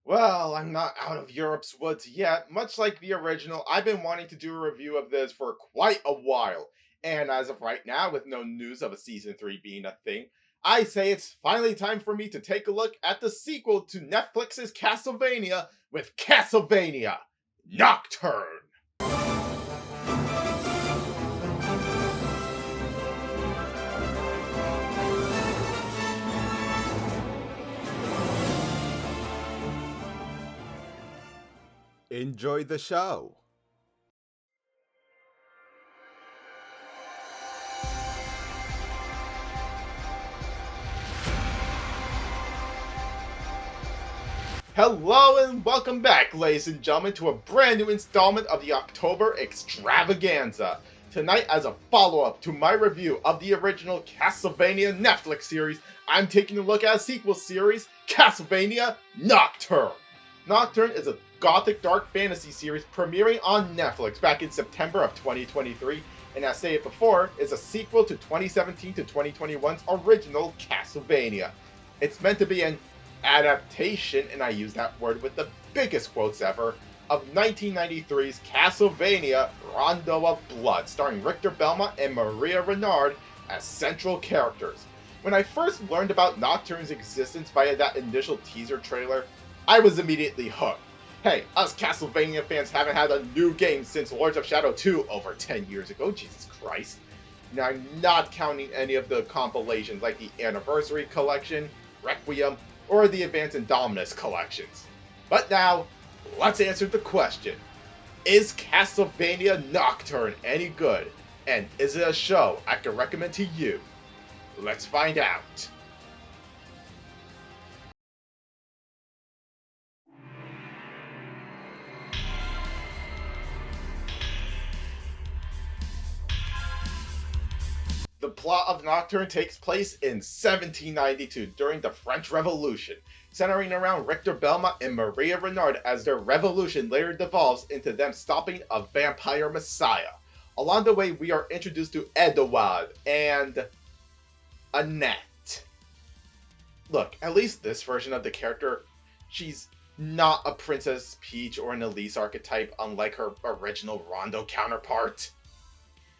Well, I'm not out of Europe's woods yet. Much like the original, I've been wanting to do a review of this for quite a while. And as of right now, with no news of a season 3 being a thing, I say it's finally time for me to take a look at the sequel to Netflix's Castlevania with Castlevania Nocturne. Enjoy the show. Hello and welcome back, ladies and gentlemen, to a brand new installment of the October Extravaganza. Tonight, as a follow-up to my review of the original Castlevania Netflix series, I'm taking a look at a sequel series, Castlevania Nocturne. Nocturne is a gothic dark fantasy series premiering on Netflix back in September of 2023, and as stated before, is a sequel to 2017 to 2021's original Castlevania. It's meant to be an adaptation, and I use that word with the biggest quotes ever, of 1993's Castlevania Rondo of Blood, starring Richter Belmont and Maria Renard as central characters. When I first learned about Nocturne's existence via that initial teaser trailer, I was immediately hooked. Hey, us Castlevania fans haven't had a new game since Lords of Shadow 2 over 10 years ago, Jesus Christ. Now, I'm not counting any of the compilations like the Anniversary Collection, Requiem, or the Advance and Dominus collections. But now, let's answer the question. Is Castlevania Nocturne any good? And is it a show I can recommend to you? Let's find out. The plot of Nocturne takes place in 1792 during the French Revolution, centering around Richter Belmont and Maria Renard as their revolution later devolves into them stopping a vampire messiah. Along the way, we are introduced to Edouard and Annette. Look, at least this version of the character, she's not a Princess Peach or an Elise archetype unlike her original Rondo counterpart.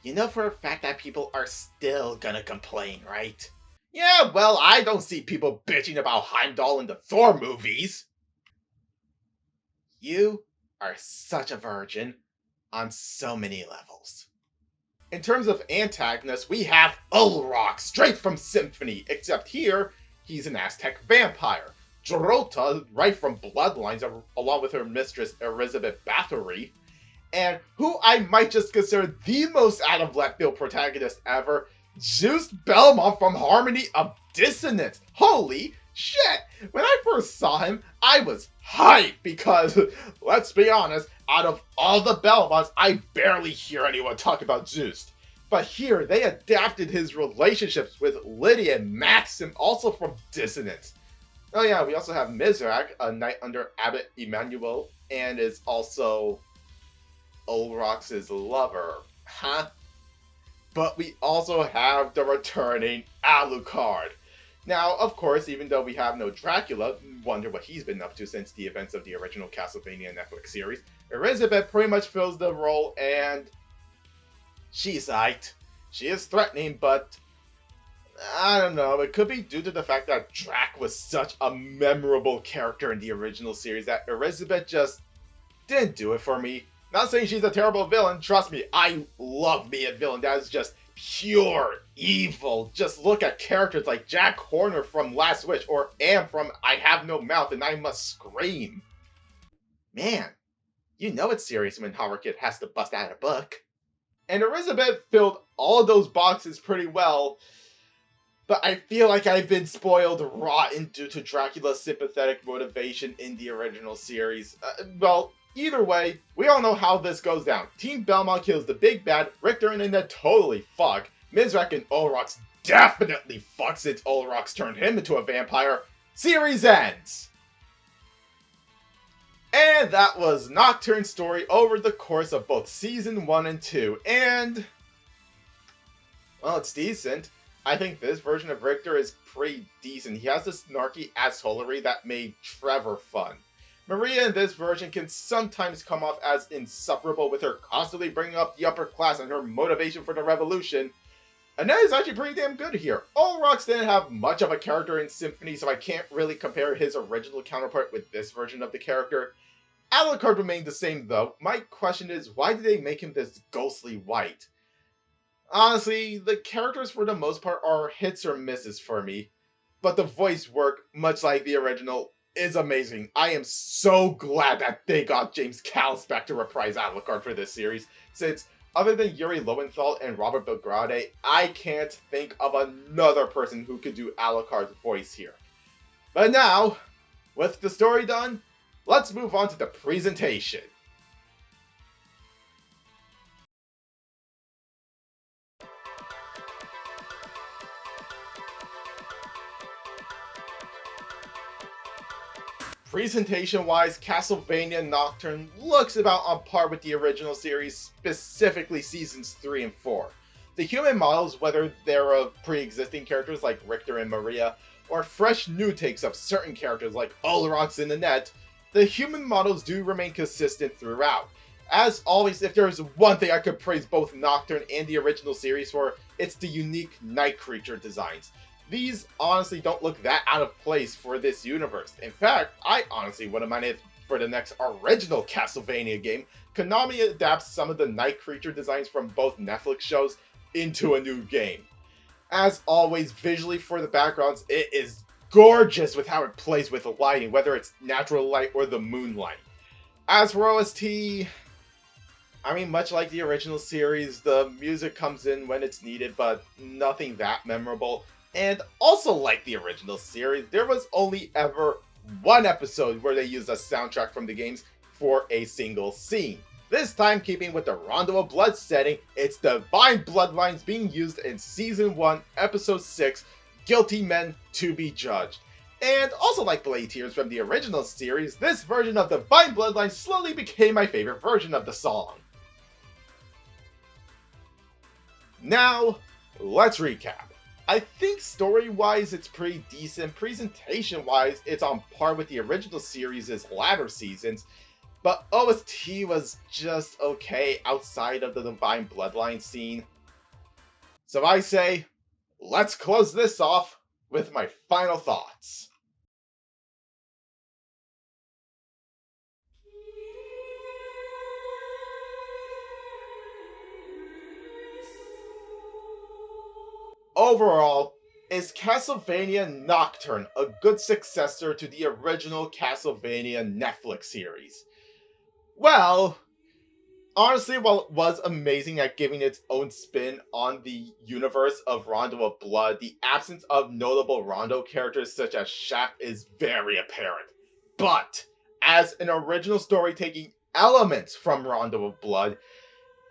You know for a fact that people are still gonna complain, right? Yeah, well, I don't see people bitching about Heimdall in the Thor movies. You are such a virgin on so many levels. In terms of antagonists, we have Ulrok, straight from Symphony, except here, he's an Aztec vampire. Jorota, right from Bloodlines, along with her mistress Elizabeth Bathory, and who I might just consider the most out of left field protagonist ever, Zeus Belmont from Harmony of Dissonance. Holy shit! When I first saw him, I was hyped because, let's be honest, out of all the Belmonts, I barely hear anyone talk about Zeus. But here, they adapted his relationships with Lydia and Maxim, also from Dissonance. Oh yeah, we also have Mizrak, a knight under Abbot Emmanuel, and is also Ulrok's lover, huh? But we also have the returning Alucard. Now, of course, even though we have no Dracula, wonder what he's been up to since the events of the original Castlevania Netflix series. Elizabeth pretty much fills the role, and she's aight. She is threatening, but I don't know. It could be due to the fact that Drac was such a memorable character in the original series that Elizabeth just didn't do it for me. Not saying she's a terrible villain, trust me, I love me a villain that is just pure evil. Just look at characters like Jack Horner from Last Wish or Am from I Have No Mouth and I Must Scream. Man, you know it's serious when Horror Kid has to bust out a book. And Elizabeth filled all of those boxes pretty well, but I feel like I've been spoiled rotten due to Dracula's sympathetic motivation in the original series. Either way, we all know how this goes down. Team Belmont kills the big bad, Richter and Annette totally fuck. Mizrak and Ulrok's definitely fuck since Ulrok's turned him into a vampire. Series ends! And that was Nocturne's story over the course of both Season 1 and 2, and well, it's decent. I think this version of Richter is pretty decent. He has this snarky assholery that made Trevor fun. Maria in this version can sometimes come off as insufferable with her constantly bringing up the upper class and her motivation for the revolution, and that is actually pretty damn good here. Olrox didn't have much of a character in Symphony, so I can't really compare his original counterpart with this version of the character. Alucard remained the same though. My question is, why did they make him this ghostly white? Honestly, the characters for the most part are hits or misses for me, but the voice work, much like the original, is amazing. I am so glad that they got James Callis back to reprise Alucard for this series, since other than Yuri Lowenthal and Robert Belgrade, I can't think of another person who could do Alucard's voice here. But now, with the story done, let's move on to the presentation. Presentation-wise, Castlevania Nocturne looks about on par with the original series, specifically Seasons 3 and 4. The human models, whether they're of pre-existing characters like Richter and Maria, or fresh new takes of certain characters like Olrox and Annette, the human models do remain consistent throughout. As always, if there's one thing I could praise both Nocturne and the original series for, it's the unique night creature designs. These honestly don't look that out of place for this universe. In fact, I honestly wouldn't mind if for the next original Castlevania game, Konami adapts some of the night creature designs from both Netflix shows into a new game. As always, visually for the backgrounds, it is gorgeous with how it plays with the lighting, whether it's natural light or the moonlight. As for OST, I mean, much like the original series, the music comes in when it's needed, but nothing that memorable. And also like the original series, there was only ever one episode where they used a soundtrack from the games for a single scene. This time, keeping with the Rondo of Blood setting, it's Divine Bloodlines being used in Season 1, Episode 6, Guilty Men to be Judged. And also like Blade Tears from the original series, this version of Divine Bloodlines slowly became my favorite version of the song. Now, let's recap. I think story-wise it's pretty decent, presentation-wise it's on par with the original series' latter seasons, but OST was just okay outside of the Divine Bloodline scene. So I say, let's close this off with my final thoughts. Overall, is Castlevania Nocturne a good successor to the original Castlevania Netflix series? Well, honestly, while it was amazing at giving its own spin on the universe of Rondo of Blood, the absence of notable Rondo characters such as Shaft is very apparent. But, as an original story taking elements from Rondo of Blood,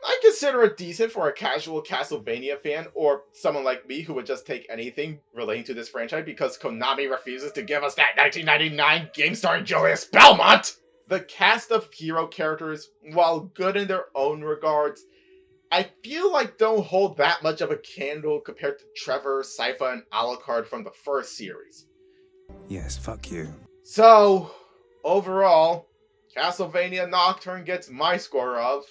I consider it decent for a casual Castlevania fan, or someone like me who would just take anything relating to this franchise because Konami refuses to give us that 1999 game starring Julius Belmont! The cast of hero characters, while good in their own regards, I feel like don't hold that much of a candle compared to Trevor, Sypha, and Alucard from the first series. Yes, fuck you. So, overall, Castlevania Nocturne gets my score of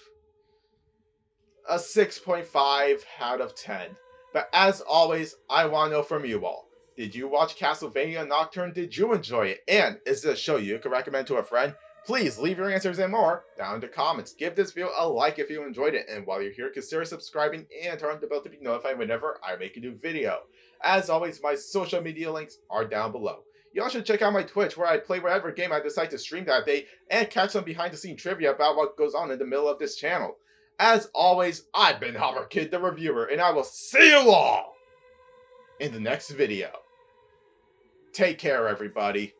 a 6.5 out of 10. But as always, I want to know from you all. Did you watch Castlevania Nocturne? Did you enjoy it? And is this a show you could recommend to a friend? Please leave your answers and more down in the comments. Give this video a like if you enjoyed it. And while you're here, consider subscribing and turn on the bell to be notified whenever I make a new video. As always, my social media links are down below. You also should check out my Twitch where I play whatever game I decide to stream that day and catch some behind the scenes trivia about what goes on in the middle of this channel. As always, I've been Hopper Kid the Reviewer, and I will see you all in the next video. Take care, everybody.